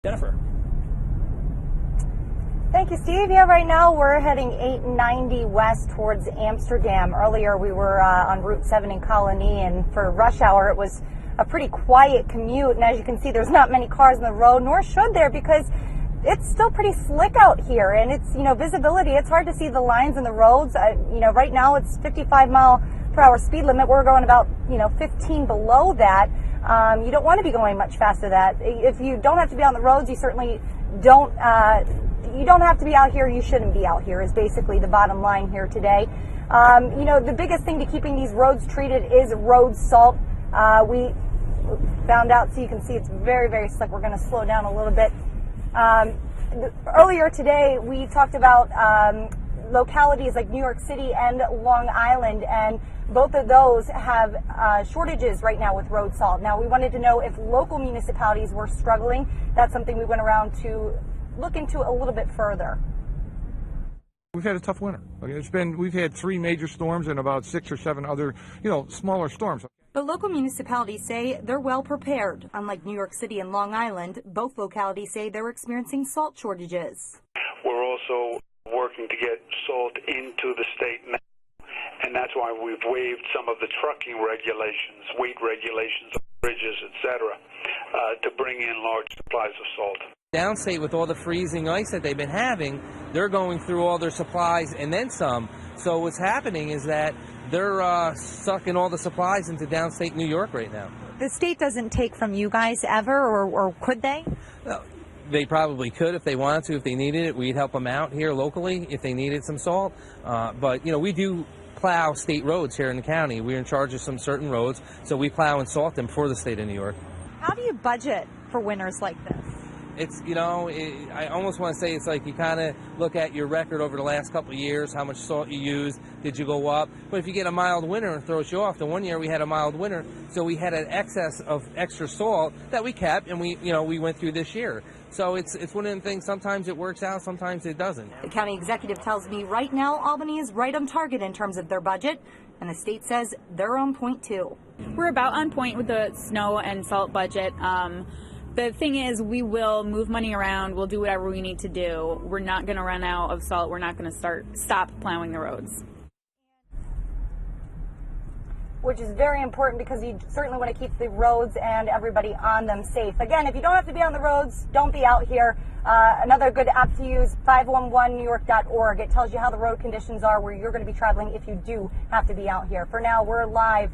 Jennifer. Thank you, Steve. Yeah, right now we're heading 890 west towards Amsterdam. Earlier we were on Route 7 in Colony, and for rush hour it was a pretty quiet commute. And as you can see, there's not many cars on the road, nor should there, because it's still pretty slick out here, and it's, visibility. It's hard to see the lines in the roads. Right now it's 55-mile-per-hour speed limit. We're going about, 15 below that. You don't want to be going much faster than that. If you don't have to be on the roads, you certainly don't. You don't have to be out here. You shouldn't be out here is basically the bottom line here today. The biggest thing to keeping these roads treated is road salt. We found out, so you can see it's very, very slick. We're going to slow down a little bit. Earlier today, we talked about localities like New York City and Long Island, and both of those have shortages right now with road salt. Now, we wanted to know if local municipalities were struggling. That's something we went around to look into a little bit further. We've had a tough winter. We've had 3 major storms and about 6 or 7 other, smaller storms. But local municipalities say they're well prepared. Unlike New York City and Long Island, both localities say they're experiencing salt shortages. We're also working to get salt into the state now, and that's why we've waived some of the trucking regulations, weight regulations, bridges, etc., to bring in large supplies of salt. Downstate, with all the freezing ice that they've been having, they're going through all their supplies and then some. So what's happening is that they're sucking all the supplies into downstate New York right now. The state doesn't take from you guys ever, or could they? Well, they probably could if they wanted to. If they needed it, we'd help them out here locally if they needed some salt. But, we do plow state roads here in the county. We're in charge of some certain roads, so we plow and salt them for the state of New York. How do you budget for winters like this? It's, I almost want to say it's like you kind of look at your record over the last couple of years, how much salt you used, did you go up? But if you get a mild winter and throws you off, the one year we had a mild winter, so we had an excess of extra salt that we kept, and we went through this year. So it's one of the things, sometimes it works out, sometimes it doesn't. The county executive tells me right now Albany is right on target in terms of their budget, and the state says they're on point too. We're about on point with the snow and salt budget. The thing is, we will move money around. We'll do whatever we need to do. We're not going to run out of salt. We're not going to stop plowing the roads. Which is very important, because you certainly want to keep the roads and everybody on them safe. Again, if you don't have to be on the roads, don't be out here. Another good app to use, 511newyork.org. It tells you how the road conditions are, where you're going to be traveling if you do have to be out here. For now, we're live,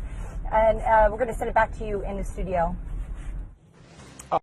and we're going to send it back to you in the studio.